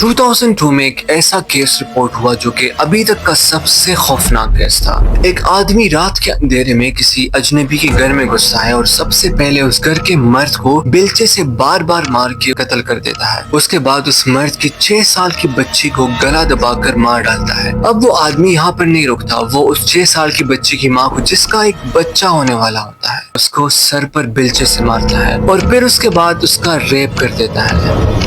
2002 में एक ऐसा केस रिपोर्ट हुआ जो कि अभी तक का सबसे खौफनाक केस था। एक आदमी रात के अंधेरे में किसी अजनबी के घर में घुसता है और सबसे पहले उस घर के मर्द को बेलचे से बार बार मार के कत्ल कर देता है। उसके बाद उस मर्द की 6 साल की बच्ची को गला दबाकर मार डालता है। अब वो आदमी यहाँ पर नहीं रुकता, वो उस 6 साल की बच्ची की माँ को, जिसका एक बच्चा होने वाला होता है, उसको सर पर बेलचे से मारता है और फिर उसके बाद उसका रेप कर देता है।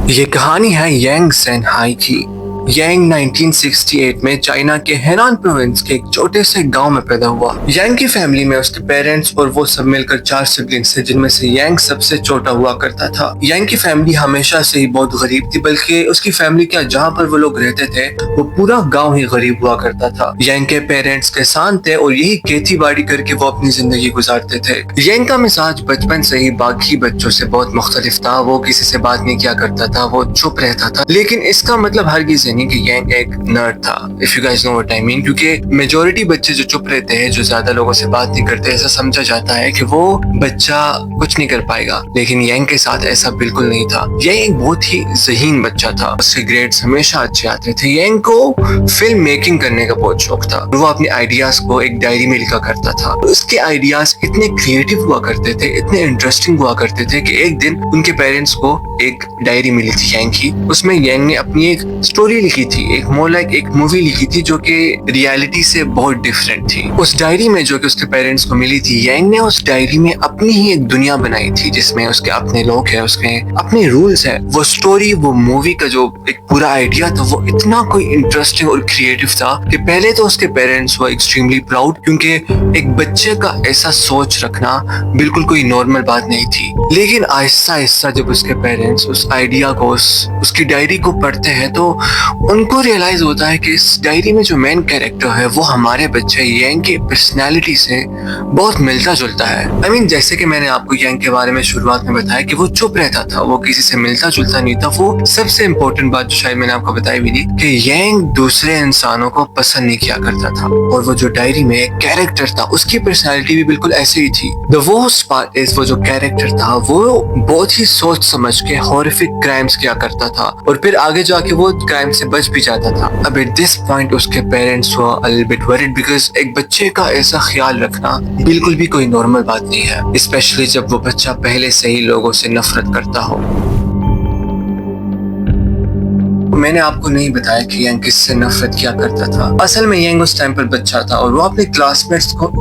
ये कहानी है यांग सेनहाई की। यांग 1968 में चाइना के हेनान प्रोविंस के एक छोटे से गांव में पैदा हुआ। यांग की फैमिली में उसके पेरेंट्स और वो सब मिलकर 4 सिबलिंग्स थे, जिनमें से यांग सबसे छोटा हुआ करता था। यांग की फैमिली हमेशा से ही बहुत गरीब थी, बल्कि उसकी फैमिली क्या, जहाँ पर वो लोग रहते थे वो पूरा गाँव ही गरीब हुआ करता था। यांग के पेरेंट्स किसान थे और यही खेती बाड़ी करके वो अपनी जिंदगी गुजारते थे। यांग का मिजाज बचपन से ही बाकी बच्चों से बहुत मुख्तलिफ था। वो किसी से बात नहीं किया करता था, वो चुप रहता था, लेकिन इसका मतलब हरगिज़ कि यांग एक नर्ड था, if you guys know what I mean. क्योंकि मेजॉरिटी बच्चे जो चुप रहते हैं, जो ज्यादा लोगों से बात नहीं करते, ऐसा समझा जाता है कि वो बच्चा कुछ नहीं कर पाएगा, लेकिन यांग के साथ ऐसा बिल्कुल नहीं था। यांग एक बहुत ही ज़हीन बच्चा था, उसके ग्रेड्स हमेशा अच्छे आते थे। यांग को फिल्म मेकिंग करने का बहुत शौक था। वो अपने आइडियाज को एक डायरी में लिखा करता था। उसके आइडियाज इतने क्रिएटिव हुआ करते थे, इतने इंटरेस्टिंग हुआ करते थे कि एक दिन उनके पेरेंट्स को एक डायरी मिली थी यांग की। उसमें यांग ने अपनी एक स्टोरी लिखी थी, एक मोर लाइक एक मूवी लिखी थी जो कि रियलिटी से बहुत डिफरेंट थी। उस डायरी में जो कि उसके पेरेंट्स को मिली थी, यांग ने उस डायरी में अपनी ही एक दुनिया बनाई थी, जिसमें उसके अपने लोग हैं, उसके अपने रूल्स हैं। वो स्टोरी, वो मूवी का जो एक पूरा आइडिया था, वो इतना कोई इंटरेस्टिंग और क्रिएटिव था कि पहले तो उसके पेरेंट्स वो एक्सट्रीमली प्राउड, क्योंकि एक बच्चे का ऐसा सोच रखना बिल्कुल कोई नॉर्मल बात नहीं थी। लेकिन आहिस्ता आहिस्ता जब उसके पेरेंट्स उस आइडिया को, उसकी डायरी को पढ़ते हैं, तो उनको रियलाइज होता है कि इस डायरी में जो मेन कैरेक्टर है वो हमारे बच्चे यांग की पर्सनैलिटी से बहुत मिलता जुलता है। I mean, जैसे कि मैंने आपको यांग के बारे में शुरुआत में बताया कि वो चुप रहता था, वो किसी से मिलता जुलता नहीं था। वो सबसे इम्पोर्टेंट बात जो शायद मैंने आपको बताई भी थी कि यांग दूसरे इंसानों को पसंद नहीं किया करता था। और वो जो डायरी में एक कैरेक्टर था, उसकी पर्सनैलिटी भी बिल्कुल ऐसे ही थी। द वर्स्ट पार्ट इज, वो जो कैरेक्टर था वो बहुत ही सोच समझ के हॉरिफिक क्राइम्स किया करता था और फिर आगे जाके वो क्राइम से बच भी जाता था। अब एट दिस पॉइंट उसके parents were a little bit worried, because एक बच्चे का ऐसा ख्याल रखना बिल्कुल भी कोई नॉर्मल बात नहीं है, स्पेशली जब वो बच्चा पहले से ही लोगों से नफरत करता हो। मैंने आपको नहीं बताया कि यांग किससे नफरत किया करता था। असल में यांग उस टाइम पर बच्चा था और वो अपने क्लासमेट्स को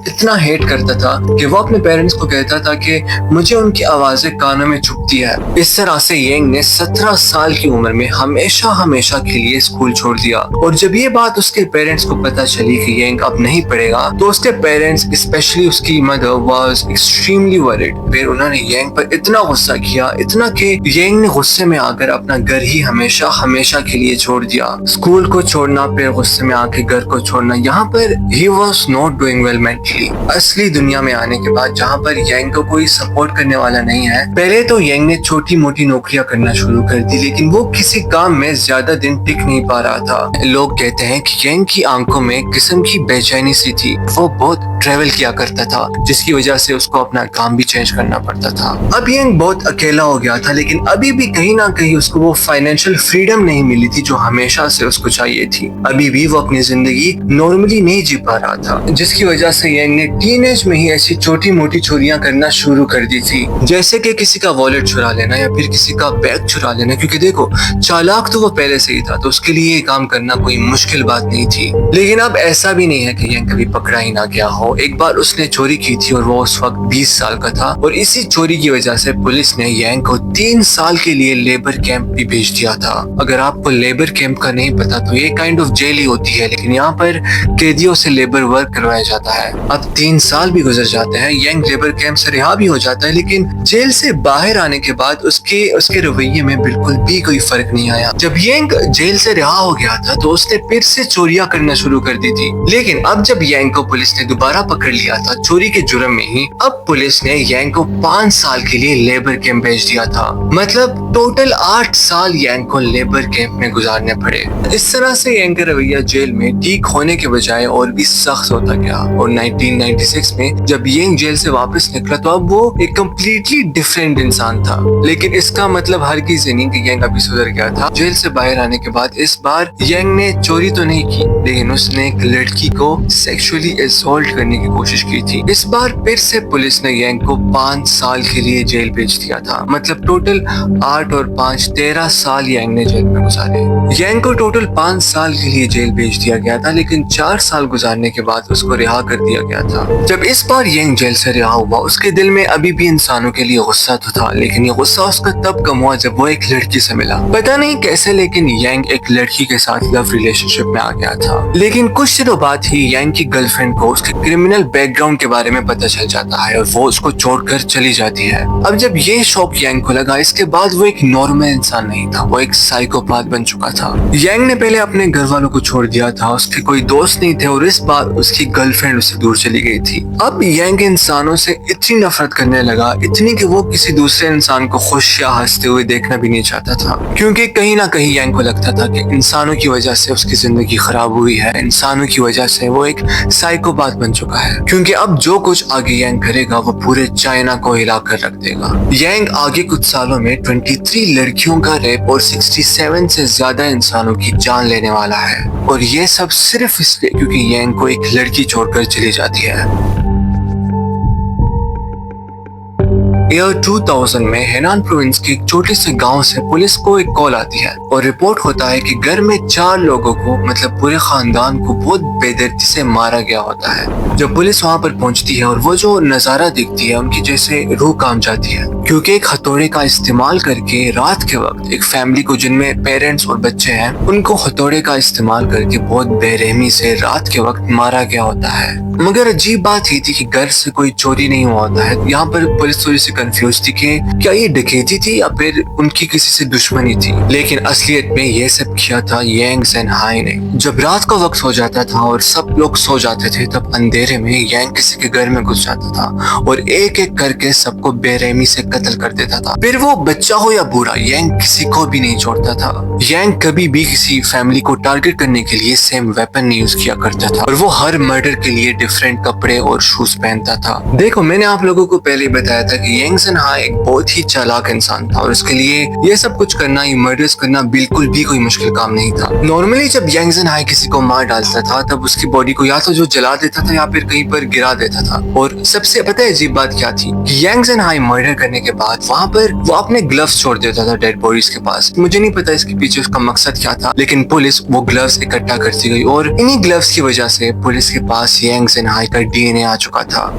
इतना हेट करता था कि वो अपने पेरेंट्स को कहता था कि मुझे उनकी आवाजें कानों में चुभती है। इस तरह से यांग ने 17 साल की उम्र में हमेशा के लिए स्कूल छोड़ दिया। और जब ये बात उसके पेरेंट्स को पता चली कि यांग अब नहीं पढ़ेगा, तो उसके पेरेंट्स, स्पेशली उसकी मदर, वाज एक्सट्रीमली वरीड। फिर उन्होंने यांग पर इतना गुस्सा किया, इतना कि यांग ने गुस्से में आकर अपना घर ही हमेशा के लिए छोड़ दिया। स्कूल को छोड़ना, फिर गुस्से में आके घर को छोड़ना। यहाँ पर he was not doing well mentally. असली दुनिया में आने के बाद, जहाँ पर यांग को कोई सपोर्ट करने वाला नहीं है, पहले तो यांग ने छोटी मोटी नौकरियां करना शुरू कर दी, लेकिन वो किसी काम में ज्यादा दिन टिक नहीं पा रहा था। लोग कहते हैं कि यांग की आंखों में एक किस्म की बेचैनी सी थी। वो बहुत ट्रेवल किया करता था, जिसकी वजह से उसको अपना काम भी चेंज करना पड़ता था। अब यांग बहुत अकेला हो गया था, लेकिन अभी भी कहीं ना कहीं उसको वो फाइनेंशियल फ्रीडम नहीं मिली थी जो हमेशा से उसको चाहिए थी। अभी भी वो अपनी जिंदगी नॉर्मली नहीं जी पा रहा था, जिसकी वजह से यांग ने टीनेज में ही ऐसी छोटी मोटी चोरियां करना शुरू कर दी थी, जैसे कि किसी का वॉलेट चुरा लेना या फिर किसी का बैग चुरा लेना। क्योंकि देखो, चालाक तो वो पहले से ही था, तो उसके लिए ये काम करना कोई मुश्किल बात नहीं थी। लेकिन अब ऐसा भी नहीं है कि यांग कभी पकड़ा ही ना गया हो। एक बार उसने चोरी की थी और वो उस वक्त 20 साल का था, और इसी चोरी की वजह से पुलिस ने यांग को 3 साल के लिए लेबर कैंप भी भेज दिया था। अगर आपको लेबर कैंप का नहीं पता, तो ये काइंड ऑफ जेल ही होती है, लेकिन यहाँ पर कैदियों से लेबर वर्क करवाया जाता है। अब 3 साल भी गुजर जाते हैं, यांग लेबर कैंप से रिहा भी हो जाता है, लेकिन जेल से बाहर आने के बाद उसके रवैये में बिल्कुल भी कोई फर्क नहीं आया। जब यांग जेल से रिहा हो गया था, तो उसने फिर से चोरियां करना शुरू कर दी थी। लेकिन अब जब यांग को पुलिस ने दोबारा पकड़ लिया था चोरी के जुर्म में ही, अब पुलिस ने यांग को 5 साल के लिए लेबर कैंप भेज दिया था। मतलब टोटल 8 साल यांग को लेबर कैंप में गुजारने पड़े। इस तरह से यांग का रवैया जेल में ठीक होने के बजाय और भी सख्त होता गया, और 1996 में जब यंग जेल से वापस निकला तो अब वो एक कम्प्लीटली डिफरेंट इंसान था। लेकिन इसका मतलब हर किसी नहीं कि यंग अभी सुधर गया था। जेल से बाहर आने के बाद इस बार यंग ने चोरी तो नहीं की, लेकिन उसने एक लड़की को सेक्सुअली असॉल्ट करने की कोशिश की थी। इस बार फिर से पुलिस ने यंग को 5 साल के लिए जेल भेज दिया था। मतलब टोटल 8 और 5 13 साल यंग ने जेल में गुजारे। यंग को टोटल 5 साल के लिए जेल भेज दिया गया था, लेकिन 4 साल गुजारने के बाद उसको रिहा कर दिया गया था। जब इस बार यंग जेल से रिहा हुआ, उसके दिल में अभी भी इंसानों के लिए गुस्सा तो था, लेकिन ये गुस्सा उसका तब कम हुआ जब वो एक लड़की से मिला। पता नहीं कैसे, लेकिन यंग एक लड़की के साथ लव रिलेशनशिप में आ गया था। लेकिन कुछ दिनों बाद ही यंग की गर्लफ्रेंड को उसके क्रिमिनल बैकग्राउंड के बारे में पता चल जाता है और वो उसको छोड़कर चली जाती है। अब जब ये शौक यंग को लगा, इसके बाद वो एक नॉर्मल इंसान नहीं था, वो एक साइकोपाथ बन चुका था। यंग ने पहले अपने घर वालों को छोड़ दिया था, उसके कोई दोस्त नहीं थे और इस बार उसकी गर्लफ्रेंड उससे दूर चली गई थी। अब यंग इंसानों से इतनी नफरत करने लगा, इतनी कि वो किसी दूसरे इंसान को खुश या हंसते हुए देखना भी नहीं चाहता था, क्योंकि कहीं ना कहीं यंग को लगता था कि इंसानों की वजह से उसकी जिंदगी खराब हुई है, इंसानों की वजह से वो एक साइकोपाथ बन चुका है। क्योंकि अब जो कुछ आगे यंग करेगा वो पूरे चाइना को हिला कर रख देगा। यंग आगे कुछ सालों में 23 लड़कियों का रेप और 67 से ज्यादा इंसानों की जान लेने वाला है, और ये सब सिर्फ इसलिए क्योंकि यंग को एक लड़की छोड़कर चली जाती है। ईयर 2000 में हेनान प्रोविंस के एक छोटे से गांव से पुलिस को एक कॉल आती है और रिपोर्ट होता है कि घर में 4 लोगों को, मतलब पूरे खानदान को, बहुत बेदर्दी से मारा गया होता है। जब पुलिस वहां पर पहुंचती है और वो जो नजारा दिखती है, उनकी जैसे रूह काम जाती है, क्योंकि एक हथौड़े का इस्तेमाल करके रात के वक्त एक फैमिली को, जिनमें पेरेंट्स और बच्चे हैं, उनको हथौड़े का इस्तेमाल करके बहुत बेरहमी से रात के वक्त मारा गया होता है। मगर अजीब बात ये थी कि घर से कोई चोरी नहीं हुआ होता है। यहाँ पर पुलिस थोड़ी सी कंफ्यूज थी कि क्या ये डकैती थी या फिर उनकी किसी से दुश्मनी थी। लेकिन असलियत में ये सब किया था यांग ज़ेनहाई ने। जब रात का वक्त हो जाता था और सब लोग सो जाते थे, तब अंधेरे में यांग किसी के घर में घुस जाता था और एक एक करके सबको बेरहमी से कत्ल कर देता था। फिर वो बच्चा हो या बूढ़ा, यांग किसी को भी नहीं छोड़ता था। यांग कभी भी किसी फैमिली को टारगेट करने के लिए सेम वेपन नहीं यूज किया करता था, और वो हर मर्डर के लिए डिफरेंट कपड़े और शूज पहनता था। देखो, मैंने आप लोगों को पहले बताया था कि यांग ज़ेनहाई एक बहुत ही चालाक इंसान था और उसके लिए ये सब कुछ करना, ये मर्डर्स करना बिल्कुल भी कोई मुश्किल काम नहीं था। नॉर्मली जब यांग ज़ेनहाई किसी को मार डालता था, तब उसकी बॉडी को या तो जो जला देता था या फिर कहीं पर गिरा देता था। और सबसे पता है अजीब बात क्या थी कि यांग ज़ेनहाई मर्डर करने के बाद वहां पर वो अपने ग्लव्स छोड़ देता था डेड बॉडीज के पास। मुझे नहीं पता इसके पीछे उसका मकसद क्या था, लेकिन पुलिस वो ग्लव्स इकट्ठा करती गई और इन्हीं ग्लव्स की वजह से पुलिस के पास यांग ज़ेनहाई का डीएनए आ चुका था।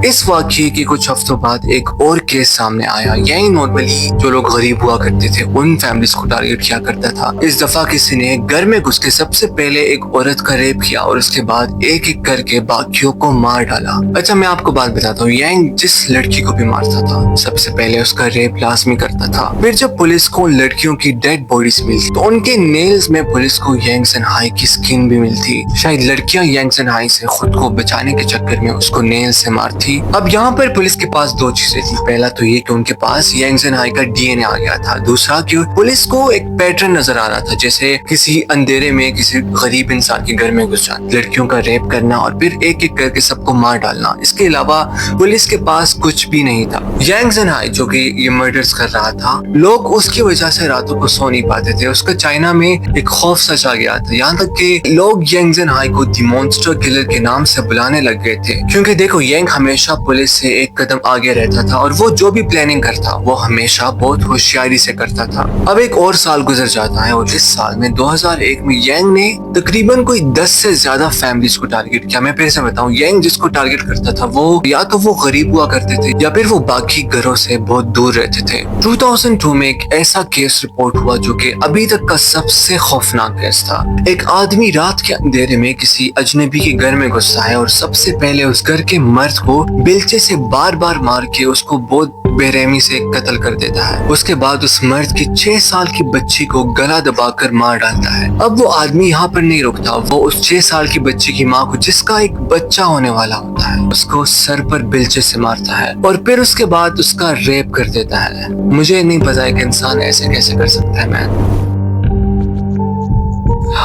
इस वाकये के कुछ हफ्तों बाद एक और केस सामने आया। यही नॉर्मली जो लोग गरीब हुआ करते थे, उन फैमिलीज को टारगेट किया करता था। इस दफा किसी ने घर में घुस के सबसे पहले एक औरत का रेप किया और उसके बाद एक एक करके बाकियों को मार डाला। अच्छा, मैं आपको बात बताता हूँ, यांग जिस लड़की को भी मारता था, सबसे पहले उसका रेप लाजमी करता था। फिर जब पुलिस को लड़कियों की डेड बॉडीज मिलती तो उनके नेल्स में पुलिस को यांग ज़ेनहाई की स्किन भी मिलती। शायद लड़कियां यांग ज़ेनहाई से खुद को बचाने के चक्कर में उसको नेल से मारती। अब यहाँ पर पुलिस के पास दो चीजें थी। पहला तो ये कि उनके पास यांग ज़ेनहाई का डीएनए आ गया था। दूसरा कि पुलिस को एक पैटर्न नजर आ रहा था, जैसे किसी अंधेरे में किसी गरीब इंसान के घर में घुस जाना, लड़कियों का रेप करना और फिर एक एक करके सबको मार डालना। इसके अलावा पुलिस के पास कुछ भी नहीं था। यांग ज़ेनहाई जो कि ये मर्डर्स कर रहा था, लोग उसकी वजह से रातों को सो नहीं पाते थे। उसका चाइना में एक खौफ सा छा गया था, यहाँ तक कि लोग यांग ज़ेनहाई को द मॉन्स्टर किलर के नाम से बुलाने लग गए थे। क्योंकि देखो, यांग हमेशा पुलिस से एक कदम आगे रहता था और वो जो भी प्लानिंग करता वो हमेशा बहुत होशियारी से करता था। अब एक और साल गुजर जाता है और इस साल में 2001 में यांग ने तकरीबन कोई 10 से ज्यादा फैमिलीज को टारगेट किया। मैं फिर से बताऊं, यांग जिसको टारगेट करता था वो या तो वो गरीब हुआ करते थे या फिर वो बाकी घरों से बहुत दूर रहते थे। 2002 में एक ऐसा केस रिपोर्ट हुआ जो कि अभी तक का सबसे खौफनाक केस था। एक आदमी रात के अंधेरे में किसी अजनबी के घर में घुसता है और सबसे पहले उस घर के मर्द को बेलचे से बार बार मार के उसको बहुत बेरहमी से कत्ल कर देता है। उसके बाद उस मर्द की 6 साल की बच्ची को गला दबाकर मार डालता है। अब वो आदमी यहाँ पर नहीं रुकता, वो उस 6 साल की बच्ची की माँ को, जिसका एक बच्चा होने वाला होता है, उसको सर पर बेलचे से मारता है और फिर उसके बाद उसका रेप कर देता है। मुझे नहीं पता है कि इंसान ऐसे कैसे कर सकता है। मैं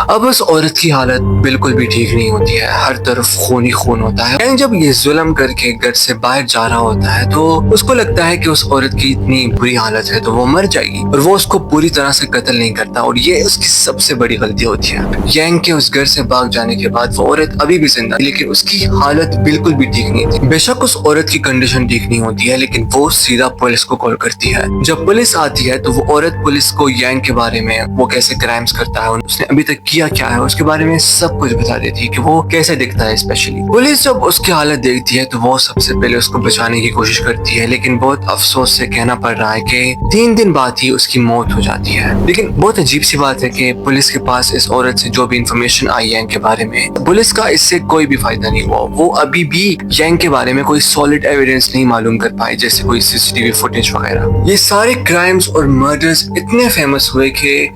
اب اس عورت کی حالت بالکل بھی ٹھیک نہیں ہوتی ہے، ہر طرف خون ہی خون ہوتا ہے۔ یعنی جب یہ ظلم کر کے گھر سے باہر جا رہا ہوتا ہے تو اس کو لگتا ہے کہ اس عورت کی اتنی بری حالت ہے تو وہ مر جائے گی، اور وہ اس کو پوری طرح سے قتل نہیں کرتا، اور یہ اس کی سب سے بڑی غلطی ہوتی ہے۔ یینگ کے اس گھر سے بھاگ جانے کے بعد وہ عورت ابھی بھی زندہ، لیکن اس کی حالت بالکل بھی ٹھیک نہیں تھی۔ بے شک اس عورت کی کنڈیشن ٹھیک نہیں ہوتی ہے، لیکن وہ سیدھا پولیس کو کال کرتی ہے۔ جب پولیس آتی ہے تو وہ عورت پولیس کو یینگ کے بارے میں، وہ کیسے کرائمز کرتا ہے، اس نے ابھی تک کیا کیا ہے، اس کے بارے میں سب کچھ بتا دیتی ہے کہ وہ کیسے دکھتا ہے۔ اسپیشلی پولیس جب اس کی حالت دیکھتی ہے تو وہ سب سے پہلے اس کو بچانے کی کوشش کرتی ہے، لیکن بہت افسوس سے کہنا پڑ رہا ہے کہ 3 دن بعد ہی اس کی موت ہو جاتی ہے۔ لیکن بہت عجیب سی بات ہے کہ پولیس کے پاس اس عورت سے جو بھی انفارمیشن آئی ہے یینگ کے بارے میں، پولیس کا اس سے کوئی بھی فائدہ نہیں ہوا۔ وہ ابھی بھی یینگ کے بارے میں کوئی سالڈ ایویڈنس نہیں معلوم کر پائے، جیسے کوئی CCTV فوٹیج وغیرہ۔ یہ سارے کرائمز اور مرڈرز اتنے فیمس ہوئے کہ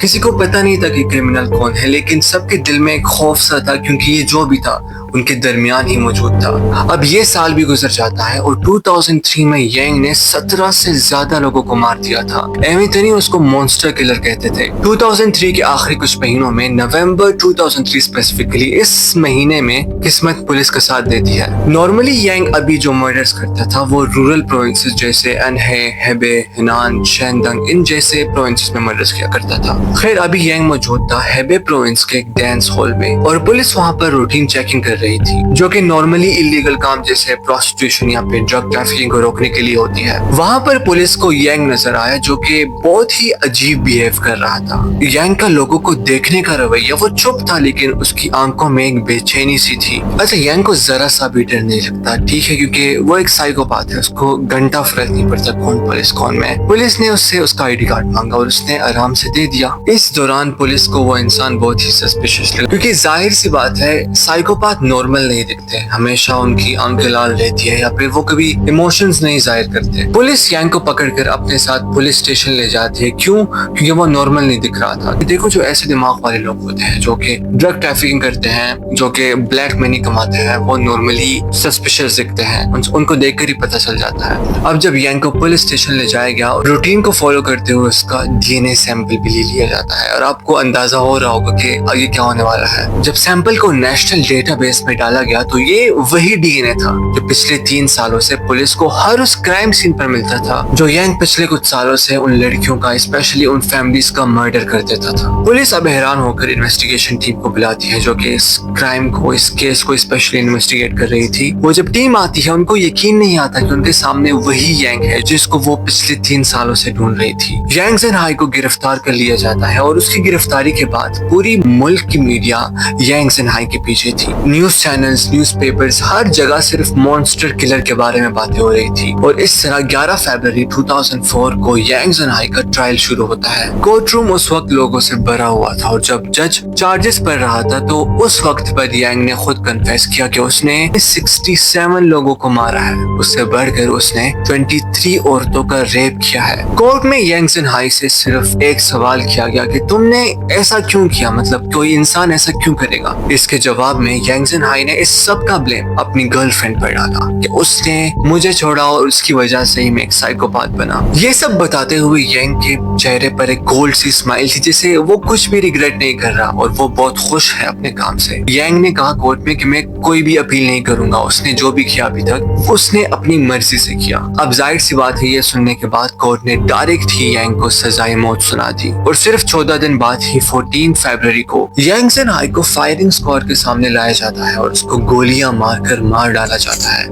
کسی کو پتہ نہیں تھا کہ کرمنل کون ہے، لیکن سب کے دل میں ایک خوف سا تھا، کیونکہ یہ جو بھی تھا ان کے درمیان ہی موجود تھا۔ اب یہ سال بھی گزر جاتا ہے اور 2003 میں یینگ نے 17 سے زیادہ لوگوں کو مار دیا تھا۔ ایویں تو نہیں اس کو مونسٹر کلر کہتے تھے۔ 2003 کے آخری کچھ مہینوں میں، نومبر 2003 اسپیسیفکلی، اس مہینے میں قسمت پولیس کا ساتھ دیتی ہے۔ نارملی یینگ ابھی جو مرڈرز کرتا تھا وہ رورل پروونسز جیسے انہے، ہیبے، ہنان، شیندنگ، ان جیسے پروونسز میں مرڈرز کیا کرتا تھا۔ خیر ابھی یینگ موجود تھا ہیبے پروونس کے ایک ڈانس ہال میں، اور پولیس وہاں پر روٹین چیکنگ کر رہی تھی، جو کہ نارملی انلیگل کام جیسے پروسٹیٹیوشن یا پھر ڈرگ ٹریفکنگ کو روکنے کے لیے ہوتی ہے۔ وہاں پر پولیس کو یینگ نظر آیا جو کہ بہت ہی عجیب بیہیو کر رہا تھا۔ یینگ کا لوگوں کو دیکھنے کا رویہ، وہ چپ تھا لیکن اس کی آنکھوں میں ایک بے چینی سی تھی۔ اچھا یینگ کو ذرا سا بھی ڈر نہیں لگتا، ٹھیک ہے، کیونکہ وہ ایک سائیکوپیتھ ہے، اس کو گھنٹہ فرق نہیں پڑتا کون پولیس کون میں۔ پولیس نے اس سے اس کا ID کارڈ مانگا اور اس نے آرام سے دے دیا۔ اس دوران پولیس کو وہ انسان بہت ہی سسپیشس لگا، کیونکہ ظاہر سی بات ہے سائیکوپیتھ نارمل نہیں دکھتے، ہمیشہ ان کی آنکھیں لال رہتی ہے یا پھر وہ کبھی ایموشنز نہیں ظاہر کرتے۔ پولیس یینگ کو پکڑ کر اپنے ساتھ پولیس اسٹیشن لے جاتی ہے، کیوں؟ کیونکہ وہ نارمل نہیں دکھ رہا تھا۔ دیکھو جو ایسے دماغ والے لوگ ہوتے ہیں جو کہ ڈرگ ٹریفکنگ کرتے ہیں، جو کہ بلیک منی کماتے ہیں، وہ نارملی سسپیشس دکھتے ہیں، ان کو دیکھ کر ہی پتہ چل جاتا ہے۔ اب جب یینگ کو پولیس اسٹیشن لے جایا گیا، روٹین کو فالو کرتے ہوئے اس کا DNA سیمپل بھی لے لیا جاتا ہے، اور آپ کو اندازہ ہو رہا ہوگا کہ آگے کیا ہونے والا ہے۔ جب سیمپل کو نیشنل ڈیٹا بیس میں ڈالا گیا تو یہ وہی DNA تھا جو پچھلے 3 سالوں سے پولیس کو ہر اس کرائم سین پر ملتا تھا جو یینگ پچھلے کچھ سالوں سے ان لڑکیوں کا، اسپیشلی ان فیملیز کا مرڈر کر دیتا تھا۔ پولیس اب حیران ہو کر انویسٹیگیشن ٹیم کو بلاتی ہے جو کہ اس کرائم کو، اس کیس کو اسپیشلی انویسٹیگیٹ کر رہی تھی۔ وہ جب ٹیم آتی ہے ان کو یقین نہیں آتا کہ ان کے سامنے وہی یینگ ہے جس کو وہ پچھلے 3 سالوں سے ڈھونڈ رہی تھی۔ یینگ زن ہائی کو گرفتار کر لیا جاتا ہے، اور اس کی گرفتاری کے بعد پوری ملک کی میڈیا یینگ زن ہائی کے پیچھے تھی۔ نیوز چینلز، نیوز پیپرز، ہر جگہ صرف مونسٹر کلر کے بارے میں باتیں ہو رہی تھی، اور اس طرح 11 فروری 2004 کو یینگ زن ہائی کا ٹرائل شروع ہوتا ہے۔ کورٹ روم اس وقت لوگوں سے بھرا ہوا تھا، اور جب جج چارجز پڑھ رہا تھا تو اس وقت پر یینگ نے خود کنفیس کیا کہ اس نے 67 لوگوں کو مارا ہے، اس سے بڑھ کر اس نے 23 عورتوں کا ریپ کیا ہے۔ کورٹ میں یینگ زن ہائی سے صرف ایک سوال کیا گیا کہ تم نے ایسا کیوں کیا، مطلب کوئی انسان ایسا کیوں کرے گا؟ اس کے جواب میں یینگ زن ہائی نے اس سب کا بلیم اپنی گرل فرینڈ پر ڈالا کہ اس نے مجھے چھوڑا اور اس کی وجہ سے ہی میں ایک سائیکوپیتھ بنا۔ یہ سب بتاتے ہوئے یینگ کے چہرے پر ایک گولڈ سی اسمائل تھی، جسے وہ کچھ بھی ریگریٹ نہیں کر رہا اور وہ بہت خوش ہے اپنے کام سے۔ یینگ نے کہا کورٹ میں کہ میں کوئی بھی اپیل نہیں کروں گا، اس نے جو بھی کیا ابھی تک اس نے اپنی مرضی سے کیا۔ اب ظاہر سی بات ہے یہ سننے کے بعد کورٹ نے ڈائریکٹ ہی یینگ کو سزائے موت سنا دی، اور صرف 14 دن بعد ہی 14 فروری کو یینگ زن ہائی کو فائرنگ اسکواڈ کے سامنے لایا جاتا ہے اور اس کو گولیاں مار کر مار ڈالا جاتا ہے۔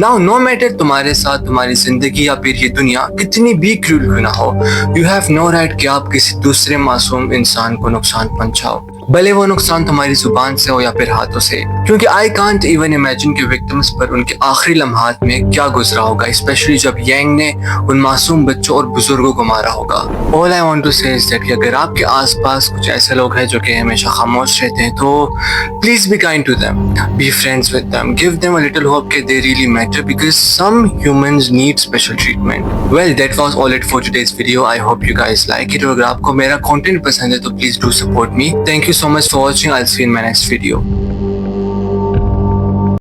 Now no matter تمہارے ساتھ تمہاری زندگی یا پھر یہ دنیا کتنی بھی کرول کیوں نہ ہو، you have no right کہ آپ کسی دوسرے معصوم انسان کو نقصان پہنچاؤ، بھلے وہ نقصان تمہاری زبان سے ہو یا پھر ہاتھوں سے، کیونکہ I can't even imagine کہ وکٹمز پر ان کے آخری لمحات میں کیا گزرا ہوگا، اسپیشلی جب یینگ نے ان معصوم بچوں اور بزرگوں کو مارا ہوگا۔ All I want to say is that کہ اگر آپ کے آس پاس کچھ ایسے لوگ ہیں جو کہ ہمیشہ خاموش رہتے ہیں تو please be kind to them, be friends with them, give them a little hope کہ they really matter because some humans need special treatment. Well, that was all it for today's video. I hope you guys like it. اور اگر آپ کو میرا content پسند ہے تو please do support me. Thank you so much for watching. I'll see you in my next video.